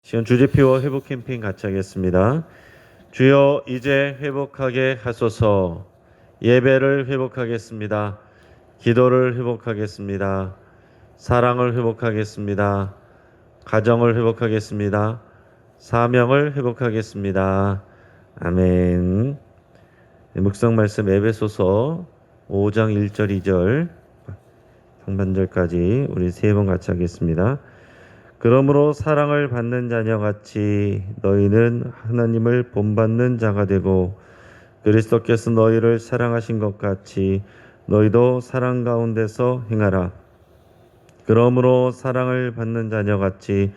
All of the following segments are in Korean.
시간 주제표와 회복 캠페인 같이 하겠습니다. 주여 이제 회복하게 하소서. 예배를 회복하겠습니다. 기도를 회복하겠습니다. 사랑을 회복하겠습니다. 가정을 회복하겠습니다. 사명을 회복하겠습니다. 아멘. 묵상 말씀 에베소서 5장 1절 2절 상반절까지 우리 세 번 같이 하겠습니다. 그러므로 사랑을 받는 자녀같이 너희는 하나님을 본받는 자가 되고 그리스도께서 너희를 사랑하신 것 같이 너희도 사랑 가운데서 행하라. 그러므로 사랑을 받는 자녀같이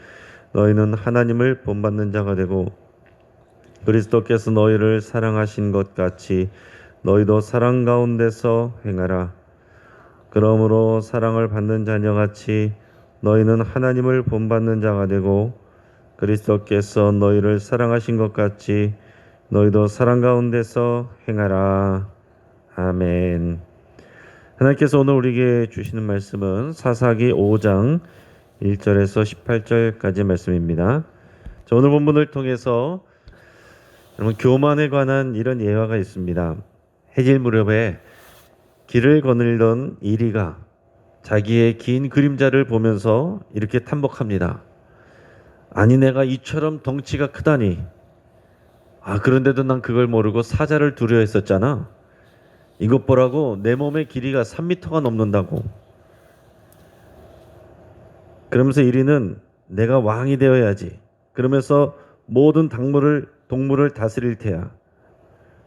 너희는 하나님을 본받는 자가 되고 그리스도께서 너희를 사랑하신 것 같이 너희도 사랑 가운데서 행하라. 그러므로 사랑을 받는 자녀같이 너희는 하나님을 본받는 자가 되고 그리스도께서 너희를 사랑하신 것 같이 너희도 사랑 가운데서 행하라. 아멘. 하나님께서 오늘 우리에게 주시는 말씀은 사사기 5장 1절에서 18절까지 말씀입니다. 자, 오늘 본문을 통해서 여러분 교만에 관한 이런 예화가 있습니다. 해질 무렵에 길을 거닐던 이리가 자기의 긴 그림자를 보면서 이렇게 탐복합니다. 아니 내가 이처럼 덩치가 크다니. 그런데도 난 그걸 모르고 사자를 두려워했었잖아. 이것 보라고 내 몸의 길이가 3m가 넘는다고. 그러면서 이리는 내가 왕이 되어야지. 그러면서 모든 동물을 다스릴 테야.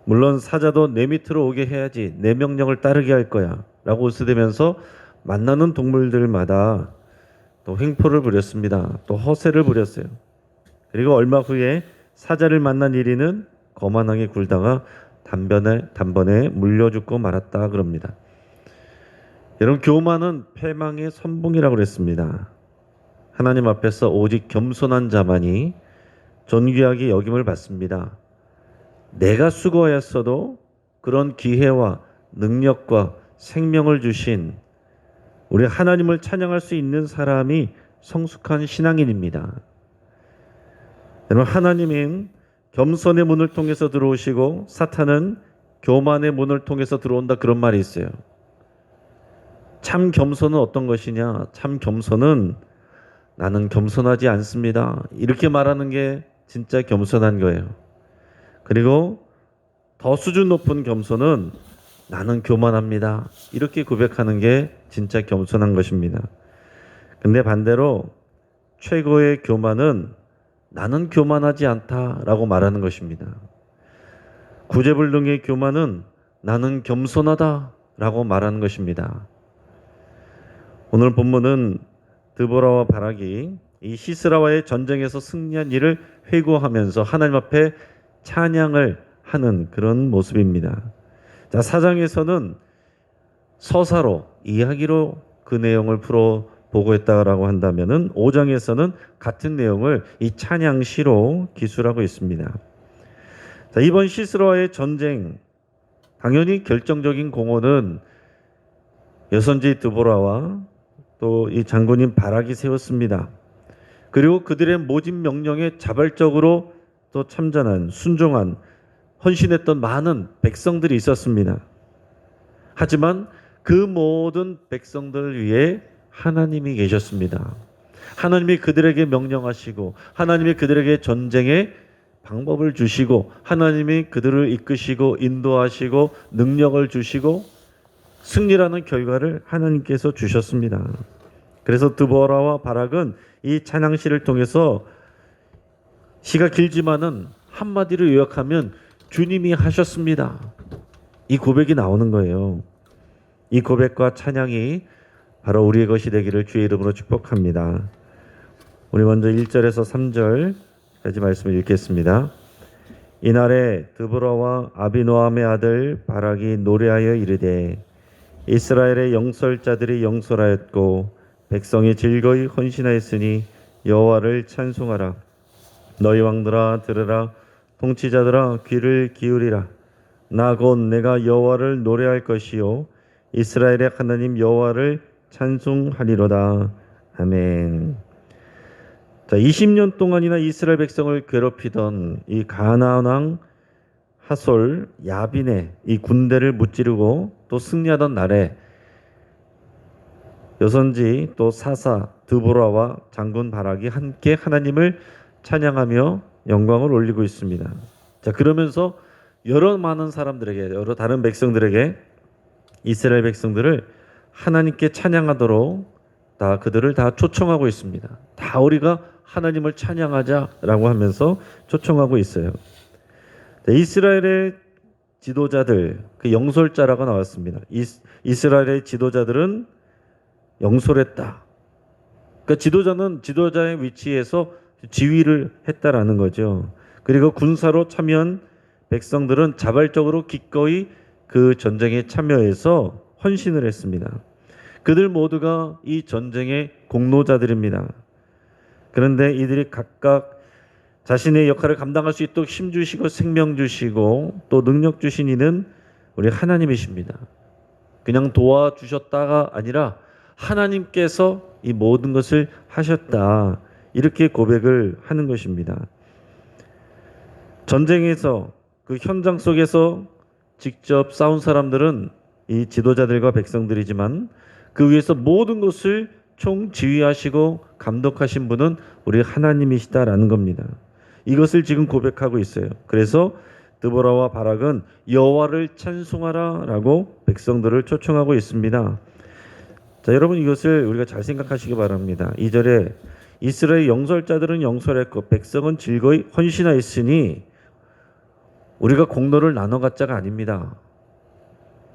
물론 사자도 내 밑으로 오게 해야지. 내 명령을 따르게 할 거야. 라고 웃으면서 만나는 동물들마다 또 횡포를 부렸습니다. 또 허세를 부렸어요. 그리고 얼마 후에 사자를 만난 이리는 거만하게 굴다가 단번에 물려 죽고 말았다 그럽니다. 여러분 교만은 패망의 선봉이라고 그랬습니다. 하나님 앞에서 오직 겸손한 자만이 존귀하게 여김을 받습니다. 내가 수고하였어도 그런 기회와 능력과 생명을 주신 우리 하나님을 찬양할 수 있는 사람이 성숙한 신앙인입니다. 여러분 하나님은 겸손의 문을 통해서 들어오시고 사탄은 교만의 문을 통해서 들어온다 그런 말이 있어요. 참 겸손은 어떤 것이냐? 참 겸손은 나는 겸손하지 않습니다. 이렇게 말하는 게 진짜 겸손한 거예요. 그리고 더 수준 높은 겸손은 나는 교만합니다. 이렇게 고백하는 게 진짜 겸손한 것입니다. 근데 반대로 최고의 교만은 나는 교만하지 않다라고 말하는 것입니다. 구제불능의 교만은 나는 겸손하다라고 말하는 것입니다. 오늘 본문은 드보라와 바락이 이 시스라와의 전쟁에서 승리한 일을 회고하면서 하나님 앞에 찬양을 하는 그런 모습입니다. 자, 4장에서는 서사로 이야기로 그 내용을 풀어 보고했다라고 한다면은 5장에서는 같은 내용을 이 찬양시로 기술하고 있습니다. 자, 이번 시스라와의 전쟁 당연히 결정적인 공헌은 여선지 드보라와 또 이 장군인 바락이 세웠습니다. 그리고 그들의 모진 명령에 자발적으로 또 참전한 순종한 헌신했던 많은 백성들이 있었습니다. 하지만 그 모든 백성들 위에 하나님이 계셨습니다. 하나님이 그들에게 명령하시고 하나님이 그들에게 전쟁의 방법을 주시고 하나님이 그들을 이끄시고 인도하시고 능력을 주시고 승리라는 결과를 하나님께서 주셨습니다. 그래서 드보라와 바락은 이 찬양시를 통해서 시가 길지만은 한마디로 요약하면 주님이 하셨습니다. 이 고백이 나오는 거예요. 이 고백과 찬양이 바로 우리의 것이 되기를 주의 이름으로 축복합니다. 우리 먼저 1절에서 3절까지 말씀을 읽겠습니다. 이날에 드보라와 아비노함의 아들 바락이 노래하여 이르되 이스라엘의 영설자들이 영설하였고 백성이 즐거이 헌신하였으니 여호와를 찬송하라. 너희 왕들아 들으라. 통치자들아 귀를 기울이라. 나 곧 내가 여호와를 노래할 것이요 이스라엘의 하나님 여호와를 찬송하리로다. 아멘. 자, 20년 동안이나 이스라엘 백성을 괴롭히던 이 가나안 왕 하솔 야빈의 이 군대를 무찌르고 또 승리하던 날에 여선지 또 사사 드보라와 장군 바락이 함께 하나님을 찬양하며 영광을 올리고 있습니다. 자, 그러면서 여러 많은 사람들에게, 여러 다른 백성들에게 이스라엘 백성들을 하나님께 찬양하도록 그들을 다 초청하고 있습니다. 다 우리가 하나님을 찬양하자라고 하면서 초청하고 있어요. 이스라엘의 지도자들, 그 영솔자라고 나왔습니다. 이스라엘의 지도자들은 영솔했다. 그러니까 지도자는 지도자의 위치에서 지휘를 했다라는 거죠. 그리고 군사로 참여한 백성들은 자발적으로 기꺼이 그 전쟁에 참여해서 헌신을 했습니다. 그들 모두가 이 전쟁의 공로자들입니다. 그런데 이들이 각각 자신의 역할을 감당할 수 있도록 힘 주시고 생명 주시고 또 능력 주신 이는 우리 하나님이십니다. 그냥 도와주셨다가 아니라 하나님께서 이 모든 것을 하셨다. 이렇게 고백을 하는 것입니다. 전쟁에서 그 현장 속에서 직접 싸운 사람들은 이 지도자들과 백성들이지만 그 위에서 모든 것을 총지휘하시고 감독하신 분은 우리 하나님이시다라는 겁니다. 이것을 지금 고백하고 있어요. 그래서 드보라와 바락은 여호와를 찬송하라라고 백성들을 초청하고 있습니다. 자, 여러분 이것을 우리가 잘 생각하시기 바랍니다. 2절에 이스라엘 영솔자들은 영솔했고 백성은 즐거이 헌신하였으니 우리가 공로를 나눠 갖자가 아닙니다.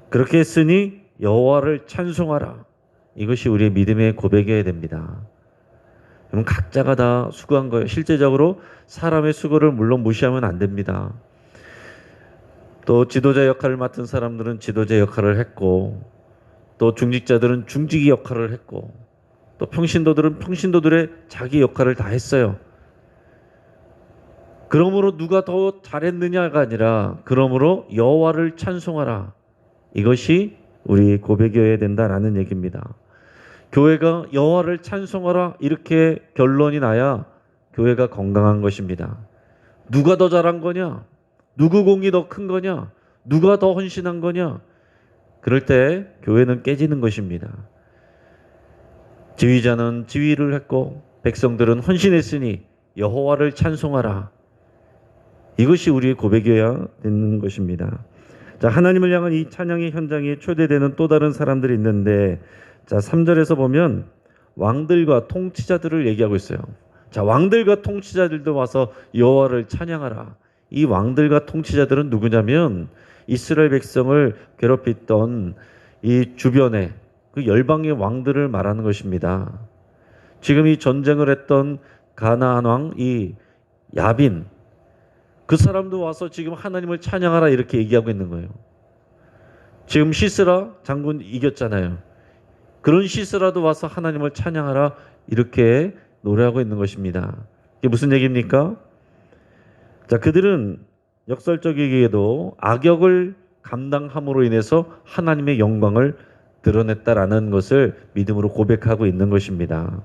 그렇게 했으니 여호와를 찬송하라. 이것이 우리의 믿음의 고백이어야 됩니다. 여러분 각자가 다 수고한 거예요. 실제적으로 사람의 수고를 물론 무시하면 안 됩니다. 또 지도자 역할을 맡은 사람들은 지도자 역할을 했고 또 중직자들은 중직이 역할을 했고 또 평신도들은 평신도들의 자기 역할을 다 했어요. 그러므로 누가 더 잘했느냐가 아니라 그러므로 여호와를 찬송하라. 이것이 우리 고백이어야 된다라는 얘기입니다. 교회가 여호와를 찬송하라 이렇게 결론이 나야 교회가 건강한 것입니다. 누가 더 잘한 거냐? 누구 공이 더 큰 거냐? 누가 더 헌신한 거냐? 그럴 때 교회는 깨지는 것입니다. 지휘자는 지휘를 했고 백성들은 헌신했으니 여호와를 찬송하라. 이것이 우리의 고백이어야 되는 것입니다. 자, 하나님을 향한 이 찬양의 현장에 초대되는 또 다른 사람들이 있는데 자, 3절에서 보면 왕들과 통치자들을 얘기하고 있어요. 자, 왕들과 통치자들도 와서 여호와를 찬양하라. 이 왕들과 통치자들은 누구냐면 이스라엘 백성을 괴롭혔던 이 주변에 그 열방의 왕들을 말하는 것입니다. 지금 이 전쟁을 했던 가나안 왕 이 야빈 그 사람도 와서 지금 하나님을 찬양하라 이렇게 얘기하고 있는 거예요. 지금 시스라 장군 이겼잖아요. 그런 시스라도 와서 하나님을 찬양하라 이렇게 노래하고 있는 것입니다. 이게 무슨 얘기입니까? 자, 그들은 역설적이게도 악역을 감당함으로 인해서 하나님의 영광을 드러냈다라는 것을 믿음으로 고백하고 있는 것입니다.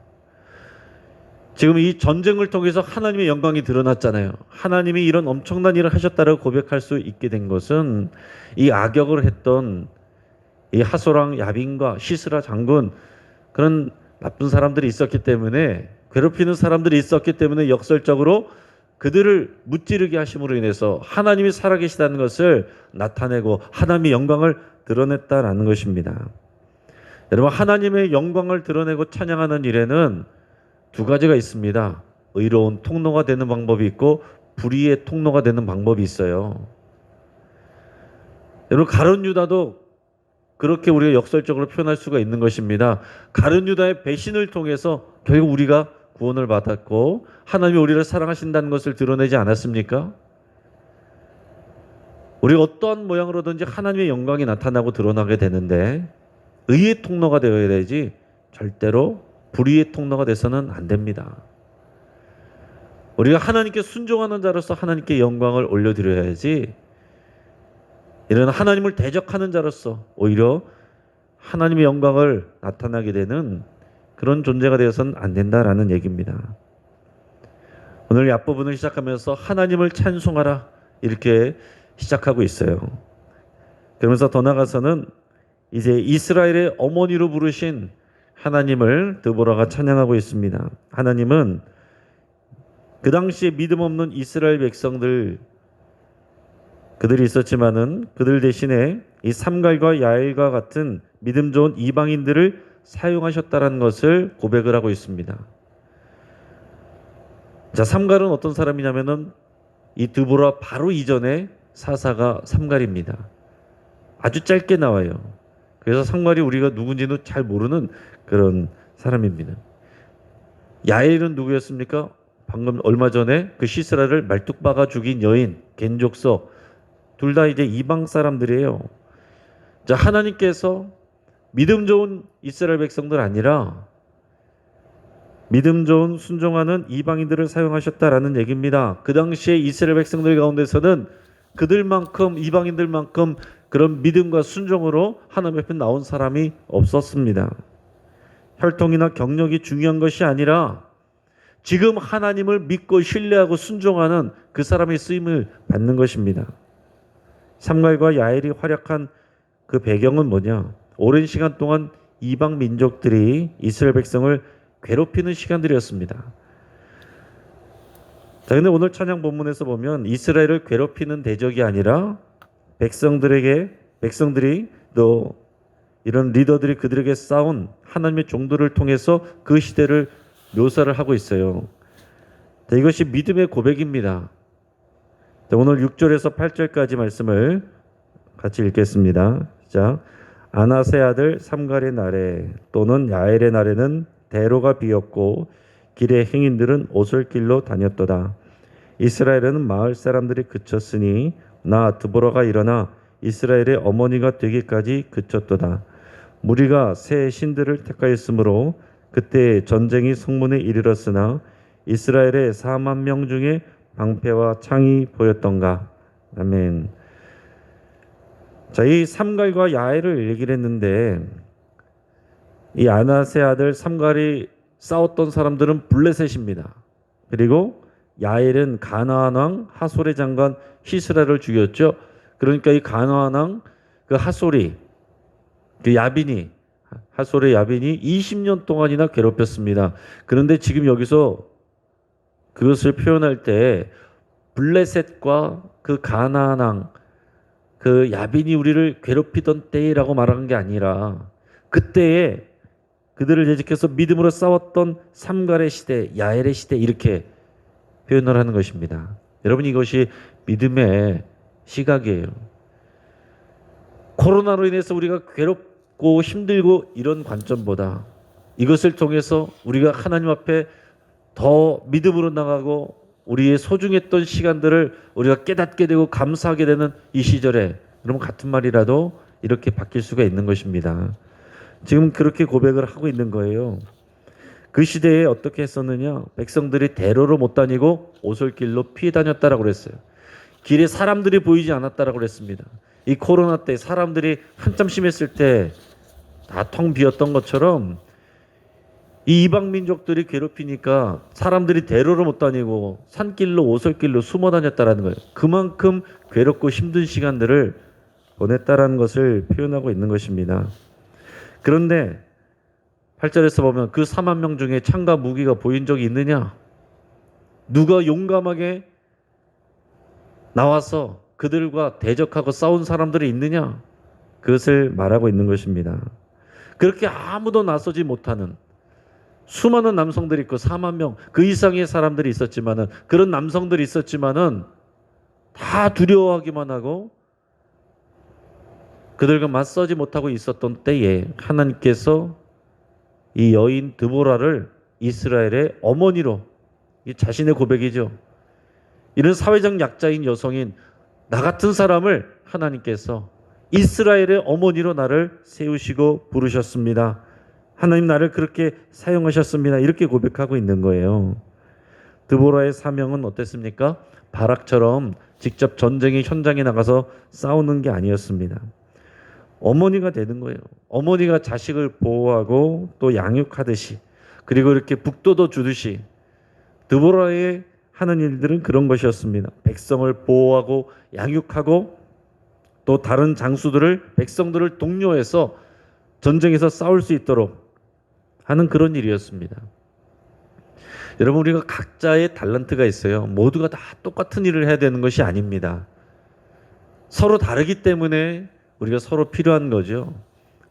지금 이 전쟁을 통해서 하나님의 영광이 드러났잖아요. 하나님이 이런 엄청난 일을 하셨다라고 고백할 수 있게 된 것은 이 악역을 했던 이 하소랑 야빈과 시스라 장군 그런 나쁜 사람들이 있었기 때문에 괴롭히는 사람들이 있었기 때문에 역설적으로 그들을 무찌르게 하심으로 인해서 하나님이 살아계시다는 것을 나타내고 하나님의 영광을 드러냈다라는 것입니다. 여러분 하나님의 영광을 드러내고 찬양하는 일에는 두 가지가 있습니다. 의로운 통로가 되는 방법이 있고 불의의 통로가 되는 방법이 있어요. 여러분 가룟 유다도 그렇게 우리가 역설적으로 표현할 수가 있는 것입니다. 가룟 유다의 배신을 통해서 결국 우리가 구원을 받았고 하나님이 우리를 사랑하신다는 것을 드러내지 않았습니까? 우리가 어떠한 모양으로든지 하나님의 영광이 나타나고 드러나게 되는데 의의 통로가 되어야 되지 절대로 불의의 통로가 돼서는 안 됩니다. 우리가 하나님께 순종하는 자로서 하나님께 영광을 올려드려야지 이런 하나님을 대적하는 자로서 오히려 하나님의 영광을 나타나게 되는 그런 존재가 되어서는 안 된다라는 얘기입니다. 오늘 이 앞부분을 시작하면서 하나님을 찬송하라 이렇게 시작하고 있어요. 그러면서 더 나아가서는 이제 이스라엘의 어머니로 부르신 하나님을 드보라가 찬양하고 있습니다. 하나님은 그 당시에 믿음 없는 이스라엘 백성들 그들이 있었지만은 그들 대신에 이 삼갈과 야엘과 같은 믿음 좋은 이방인들을 사용하셨다는 것을 고백을 하고 있습니다. 자, 삼갈은 어떤 사람이냐면은 이 드보라 바로 이전에 사사가 삼갈입니다. 아주 짧게 나와요. 그래서 삼갈이 우리가 누군지는 잘 모르는 그런 사람입니다. 야엘은 누구였습니까? 방금 얼마 전에 그 시스라를 말뚝박아 죽인 여인 겐족서 둘 다 이제 이방 사람들이에요. 자, 하나님께서 믿음 좋은 이스라엘 백성들 아니라 믿음 좋은 순종하는 이방인들을 사용하셨다라는 얘기입니다. 그 당시에 이스라엘 백성들 가운데서는 그들만큼 이방인들만큼 그런 믿음과 순종으로 하나님 앞에 나온 사람이 없었습니다. 혈통이나 경력이 중요한 것이 아니라 지금 하나님을 믿고 신뢰하고 순종하는 그 사람의 쓰임을 받는 것입니다. 삼갈과 야엘이 활약한 그 배경은 뭐냐? 오랜 시간 동안 이방 민족들이 이스라엘 백성을 괴롭히는 시간들이었습니다. 자, 근데 오늘 찬양 본문에서 보면 이스라엘을 괴롭히는 대적이 아니라 백성들이 또 이런 리더들이 그들에게 싸운 하나님의 종들을 통해서 그 시대를 묘사를 하고 있어요. 자, 이것이 믿음의 고백입니다. 자, 오늘 6절에서 8절까지 말씀을 같이 읽겠습니다. 자, 아나세 아들 삼갈의 날에 또는 야엘의 날에는 대로가 비었고 길의 행인들은 오솔길로 다녔도다. 이스라엘에는 마을 사람들이 그쳤으니 나 드보라가 일어나 이스라엘의 어머니가 되기까지 그쳤도다. 무리가 새 신들을 택하였으므로 그때 전쟁이 성문에 이르렀으나 이스라엘의 4만 명 중에 방패와 창이 보였던가. 아멘. 자, 이 삼갈과 야엘을 얘기를 했는데 이 아나세 아들 삼갈이 싸웠던 사람들은 블레셋입니다. 그리고 야엘은 가나안 왕 하솔의 장관 시스라를 죽였죠. 그러니까 이 가나안 왕 그 하솔이 그 야빈이 하솔의 야빈이 20년 동안이나 괴롭혔습니다. 그런데 지금 여기서 그것을 표현할 때 블레셋과 그 가나안 왕 그 야빈이 우리를 괴롭히던 때라고 말하는 게 아니라 그때에 그들을 예측해서 믿음으로 싸웠던 삼갈의 시대, 야엘의 시대 이렇게 표현을 하는 것입니다. 여러분, 이것이 믿음의 시각이에요. 코로나로 인해서 우리가 괴롭고 힘들고 이런 관점보다 이것을 통해서 우리가 하나님 앞에 더 믿음으로 나가고 우리의 소중했던 시간들을 우리가 깨닫게 되고 감사하게 되는 이 시절에 여러분 같은 말이라도 이렇게 바뀔 수가 있는 것입니다. 지금 그렇게 고백을 하고 있는 거예요. 그 시대에 어떻게 했었느냐? 백성들이 대로로 못 다니고 오솔길로 피해 다녔다라고 그랬어요. 길에 사람들이 보이지 않았다라고 그랬습니다. 이 코로나 때 사람들이 한참 심했을 때 다 텅 비었던 것처럼 이 이방 민족들이 괴롭히니까 사람들이 대로로 못 다니고 산길로 오솔길로 숨어 다녔다라는 거예요. 그만큼 괴롭고 힘든 시간들을 보냈다라는 것을 표현하고 있는 것입니다. 그런데 8절에서 보면 그 4만 명 중에 창과 무기가 보인 적이 있느냐? 누가 용감하게 나와서 그들과 대적하고 싸운 사람들이 있느냐? 그것을 말하고 있는 것입니다. 그렇게 아무도 나서지 못하는 수많은 남성들이 있고 4만 명 그 이상의 사람들이 있었지만은 그런 남성들이 있었지만은 다 두려워하기만 하고 그들과 맞서지 못하고 있었던 때에 하나님께서 이 여인 드보라를 이스라엘의 어머니로, 이 자신의 고백이죠. 이런 사회적 약자인 여성인 나 같은 사람을 하나님께서 이스라엘의 어머니로 나를 세우시고 부르셨습니다. 하나님 나를 그렇게 사용하셨습니다. 이렇게 고백하고 있는 거예요. 드보라의 사명은 어땠습니까? 바락처럼 직접 전쟁의 현장에 나가서 싸우는 게 아니었습니다. 어머니가 되는 거예요. 어머니가 자식을 보호하고 또 양육하듯이 그리고 이렇게 북돋워 주듯이 드보라의 하는 일들은 그런 것이었습니다. 백성을 보호하고 양육하고 또 다른 장수들을 백성들을 독려해서 전쟁에서 싸울 수 있도록 하는 그런 일이었습니다. 여러분, 우리가 각자의 달란트가 있어요. 모두가 다 똑같은 일을 해야 되는 것이 아닙니다. 서로 다르기 때문에 우리가 서로 필요한 거죠.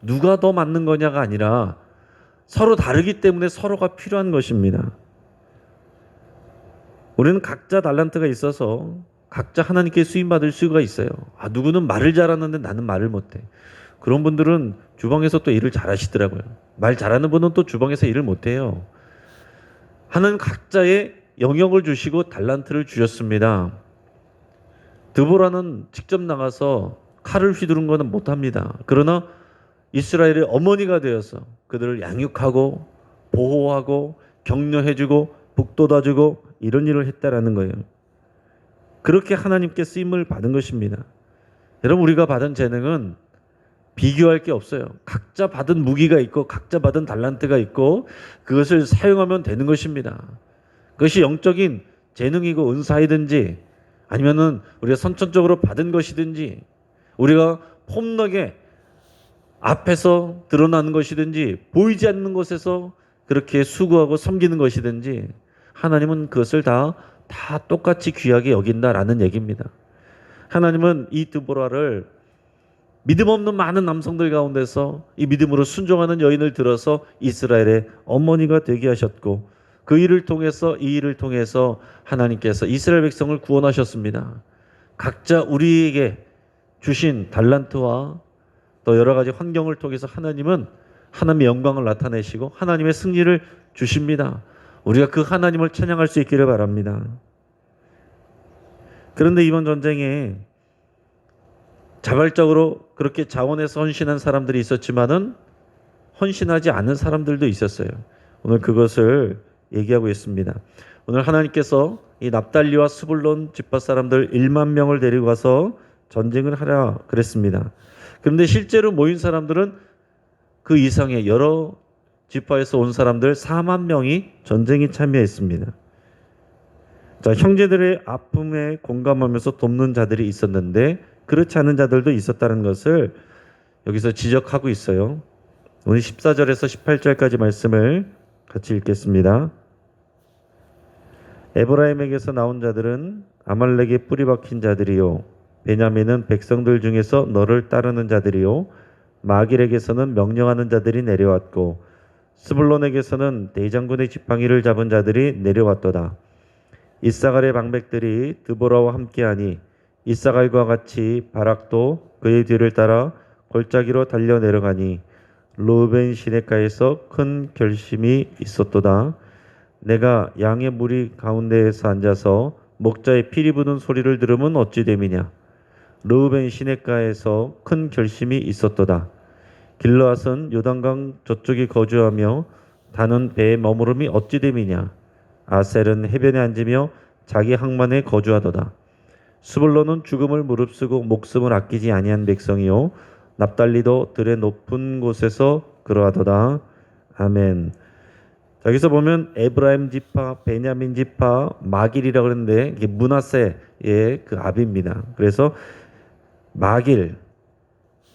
누가 더 맞는 거냐가 아니라 서로 다르기 때문에 서로가 필요한 것입니다. 우리는 각자 달란트가 있어서 각자 하나님께 쓰임받을 수가 있어요. 누구는 말을 잘하는데 나는 말을 못해. 그런 분들은 주방에서 또 일을 잘하시더라고요. 말 잘하는 분은 또 주방에서 일을 못해요. 하나님 각자의 영역을 주시고 달란트를 주셨습니다. 드보라는 직접 나가서 칼을 휘두른 것은 못합니다. 그러나 이스라엘의 어머니가 되어서 그들을 양육하고 보호하고 격려해주고 북돋아주고 이런 일을 했다라는 거예요. 그렇게 하나님께 쓰임을 받은 것입니다. 여러분, 우리가 받은 재능은 비교할 게 없어요. 각자 받은 무기가 있고 각자 받은 달란트가 있고 그것을 사용하면 되는 것입니다. 그것이 영적인 재능이고 은사이든지 아니면은 우리가 선천적으로 받은 것이든지 우리가 폼나게 앞에서 드러나는 것이든지 보이지 않는 곳에서 그렇게 수고하고 섬기는 것이든지 하나님은 그것을 다 똑같이 귀하게 여긴다라는 얘기입니다. 하나님은 이 드보라를 믿음 없는 많은 남성들 가운데서 이 믿음으로 순종하는 여인을 들어서 이스라엘의 어머니가 되게 하셨고 그 일을 통해서 이 일을 통해서 하나님께서 이스라엘 백성을 구원하셨습니다. 각자 우리에게 주신 달란트와 또 여러 가지 환경을 통해서 하나님은 하나님의 영광을 나타내시고 하나님의 승리를 주십니다. 우리가 그 하나님을 찬양할 수 있기를 바랍니다. 그런데 이번 전쟁에 자발적으로 그렇게 자원해서 헌신한 사람들이 있었지만은 헌신하지 않은 사람들도 있었어요. 오늘 그것을 얘기하고 있습니다. 오늘 하나님께서 이 납달리와 스불론 지파 사람들 1만 명을 데리고 가서 전쟁을 하라 그랬습니다. 그런데 실제로 모인 사람들은 그 이상의 여러 지파에서 온 사람들 4만 명이 전쟁에 참여했습니다. 자, 형제들의 아픔에 공감하면서 돕는 자들이 있었는데 그렇지 않은 자들도 있었다는 것을 여기서 지적하고 있어요. 오늘 14절에서 18절까지 말씀을 같이 읽겠습니다. 에브라임에게서 나온 자들은 아말렉에 뿌리 박힌 자들이요, 베냐민은 백성들 중에서 너를 따르는 자들이요, 마길에게서는 명령하는 자들이 내려왔고 스불론에게서는 대장군의 지팡이를 잡은 자들이 내려왔도다. 이사갈의 방백들이 드보라와 함께하니 이사갈과 같이 바락도 그의 뒤를 따라 골짜기로 달려 내려가니 르우벤 시내가에서 큰 결심이 있었도다. 내가 양의 무리 가운데에서 앉아서 목자의 피리 부는 소리를 들으면 어찌 됨이냐. 르우벤 시내가에서 큰 결심이 있었도다. 길르앗은 요단강 저쪽에 거주하며 다는 배에 머무름이 어찌 됨이냐. 아셀은 해변에 앉으며 자기 항만에 거주하도다. 스불론은 죽음을 무릅쓰고 목숨을 아끼지 아니한 백성이요, 납달리도 들의 높은 곳에서 그러하도다. 아멘. 자, 여기서 보면 에브라임 지파, 베냐민 지파, 마길이라고 그러는데 이게 므낫세의 그 아비입니다. 그래서 마길,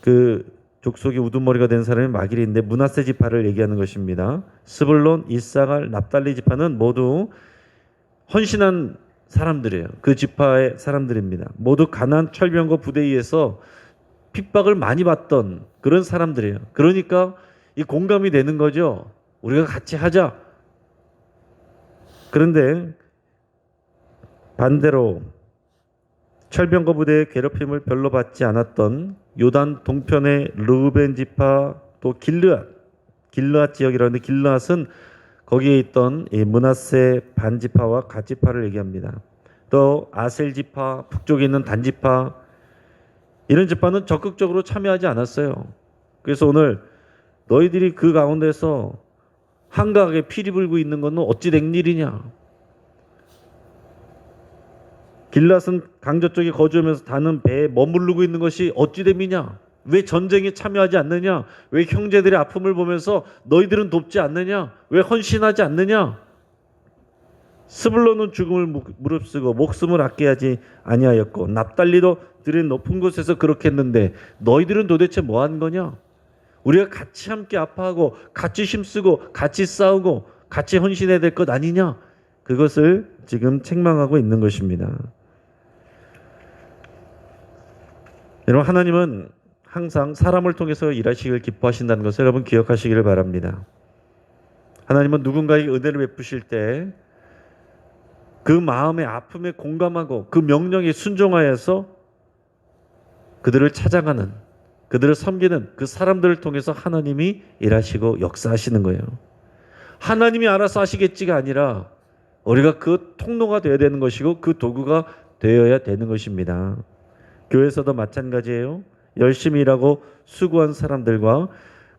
그 족속이 우두머리가 된 사람이 마길인데 므낫세 지파를 얘기하는 것입니다. 스불론, 이사갈, 납달리 지파는 모두 헌신한 사람들이에요. 그 지파의 사람들입니다. 모두 가나안 철병거 부대에 의해서 핍박을 많이 받던 그런 사람들이에요. 그러니까 이 공감이 되는 거죠. 우리가 같이 하자. 그런데 반대로 철병거 부대의 괴롭힘을 별로 받지 않았던 요단 동편의 르우벤 지파, 또 길르앗 지역이라는데 길르앗은 거기에 있던 이 므낫세 반지파와 갓지파를 얘기합니다. 또 아셀 지파, 북쪽에 있는 단 지파, 이런 지파는 적극적으로 참여하지 않았어요. 그래서 오늘 너희들이 그 가운데서 한가하게 피리 불고 있는 것은 어찌 된 일이냐. 길앗은 강저 쪽에 거주하면서 다는 배에 머무르고 있는 것이 어찌 됨이냐. 왜 전쟁에 참여하지 않느냐? 왜 형제들의 아픔을 보면서 너희들은 돕지 않느냐? 왜 헌신하지 않느냐? 스불론은 죽음을 무릅쓰고 목숨을 아껴야지 아니하였고 납달리도 들의 높은 곳에서 그렇게 했는데 너희들은 도대체 뭐 한 거냐? 우리가 같이 함께 아파하고 같이 힘쓰고 같이 싸우고 같이 헌신해야 될 것 아니냐? 그것을 지금 책망하고 있는 것입니다. 여러분, 하나님은 항상 사람을 통해서 일하시길 기뻐하신다는 것을 여러분 기억하시기를 바랍니다. 하나님은 누군가에게 은혜를 베푸실 때 그 마음의 아픔에 공감하고 그 명령에 순종하여서 그들을 찾아가는, 그들을 섬기는 그 사람들을 통해서 하나님이 일하시고 역사하시는 거예요. 하나님이 알아서 하시겠지가 아니라 우리가 그 통로가 되어야 되는 것이고 그 도구가 되어야 되는 것입니다. 교회에서도 마찬가지예요. 열심히 일하고 수고한 사람들과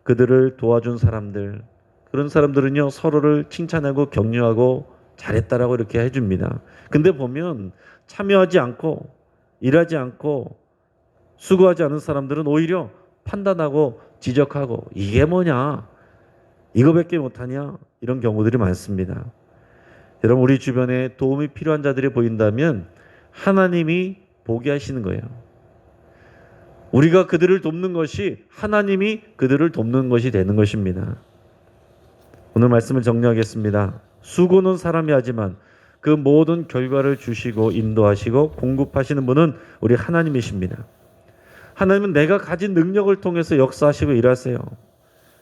그들을 도와준 사람들, 그런 사람들은요 서로를 칭찬하고 격려하고 잘했다라고 이렇게 해줍니다. 근데 보면 참여하지 않고 일하지 않고 수고하지 않은 사람들은 오히려 판단하고 지적하고 이게 뭐냐, 이거밖에 못하냐, 이런 경우들이 많습니다. 여러분, 우리 주변에 도움이 필요한 자들이 보인다면 하나님이 보게 하시는 거예요. 우리가 그들을 돕는 것이 하나님이 그들을 돕는 것이 되는 것입니다. 오늘 말씀을 정리하겠습니다. 수고는 사람이 하지만 그 모든 결과를 주시고 인도하시고 공급하시는 분은 우리 하나님이십니다. 하나님은 내가 가진 능력을 통해서 역사하시고 일하세요.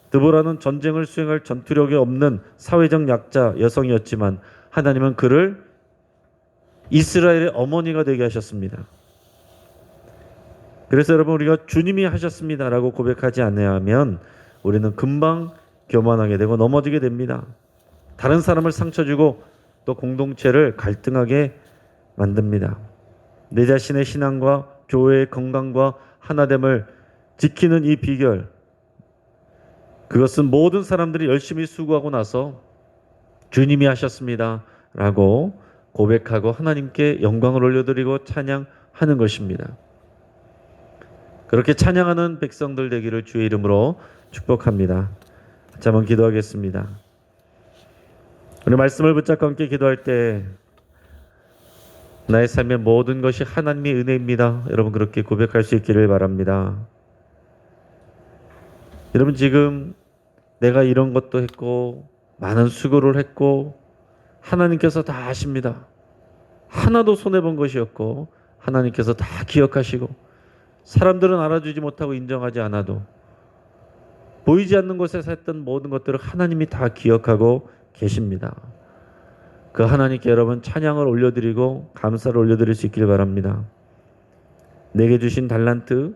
드보라는 전쟁을 수행할 전투력이 없는 사회적 약자 여성이었지만 하나님은 그를 이스라엘의 어머니가 되게 하셨습니다. 그래서 여러분, 우리가 주님이 하셨습니다라고 고백하지 않으면 우리는 금방 교만하게 되고 넘어지게 됩니다. 다른 사람을 상처 주고 또 공동체를 갈등하게 만듭니다. 내 자신의 신앙과 교회의 건강과 하나됨을 지키는 이 비결, 그것은 모든 사람들이 열심히 수고하고 나서 주님이 하셨습니다 라고 고백하고 하나님께 영광을 올려드리고 찬양하는 것입니다. 그렇게 찬양하는 백성들 되기를 주의 이름으로 축복합니다. 같이 한번 기도하겠습니다. 우리 말씀을 붙잡고 함께 기도할 때 나의 삶의 모든 것이 하나님의 은혜입니다. 여러분, 그렇게 고백할 수 있기를 바랍니다. 여러분, 지금 내가 이런 것도 했고 많은 수고를 했고 하나님께서 다 아십니다. 하나도 손해본 것이 없고 하나님께서 다 기억하시고 사람들은 알아주지 못하고 인정하지 않아도 보이지 않는 곳에서 했던 모든 것들을 하나님이 다 기억하고 계십니다. 그 하나님께 여러분 찬양을 올려드리고 감사를 올려드릴 수 있길 바랍니다. 내게 주신 달란트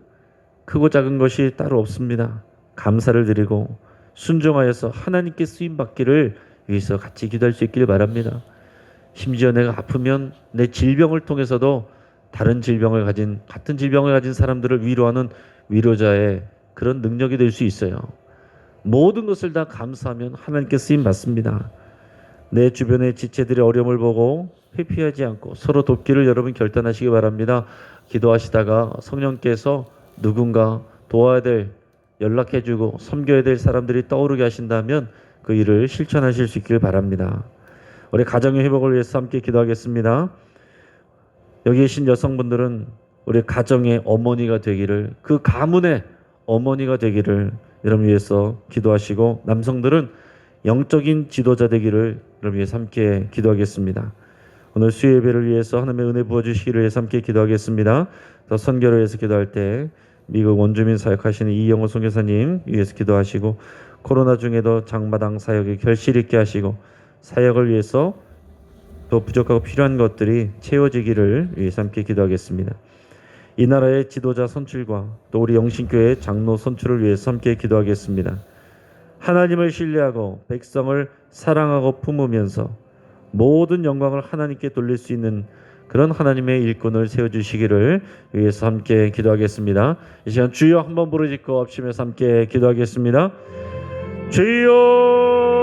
크고 작은 것이 따로 없습니다. 감사를 드리고 순종하여서 하나님께 쓰임받기를 위해서 같이 기도할 수 있길 바랍니다. 심지어 내가 아프면 내 질병을 통해서도 다른 질병을 가진, 같은 질병을 가진 사람들을 위로하는 위로자의 그런 능력이 될 수 있어요. 모든 것을 다 감사하면 하나님께 쓰임받습니다. 내 주변의 지체들의 어려움을 보고 회피하지 않고 서로 돕기를 여러분 결단하시기 바랍니다. 기도하시다가 성령께서 누군가 도와야 될, 연락해주고 섬겨야 될 사람들이 떠오르게 하신다면 그 일을 실천하실 수 있길 바랍니다. 우리 가정의 회복을 위해서 함께 기도하겠습니다. 여기 계신 여성분들은 우리 가정의 어머니가 되기를, 그 가문의 어머니가 되기를 여러분 위해서 기도하시고, 남성들은 영적인 지도자 되기를 여러분 위해서 함께 기도하겠습니다. 오늘 수요 예배를 위해서 하나님의 은혜 부어주시기를 위해서 함께 기도하겠습니다. 더 선교를 위해서 기도할 때 미국 원주민 사역하시는 이영호 선교사님 위해서 기도하시고, 코로나 중에도 장마당 사역에 결실 있게 하시고 사역을 위해서 더 부족하고 필요한 것들이 채워지기를 위해서 함께 기도하겠습니다. 이 나라의 지도자 선출과 또 우리 영신교회 장로 선출을 위해서 함께 기도하겠습니다. 하나님을 신뢰하고 백성을 사랑하고 품으면서 모든 영광을 하나님께 돌릴 수 있는 그런 하나님의 일꾼을 세워주시기를 위해서 함께 기도하겠습니다. 이 시간 주여 한번 부르짖고 엎치면서 함께 기도하겠습니다. 주여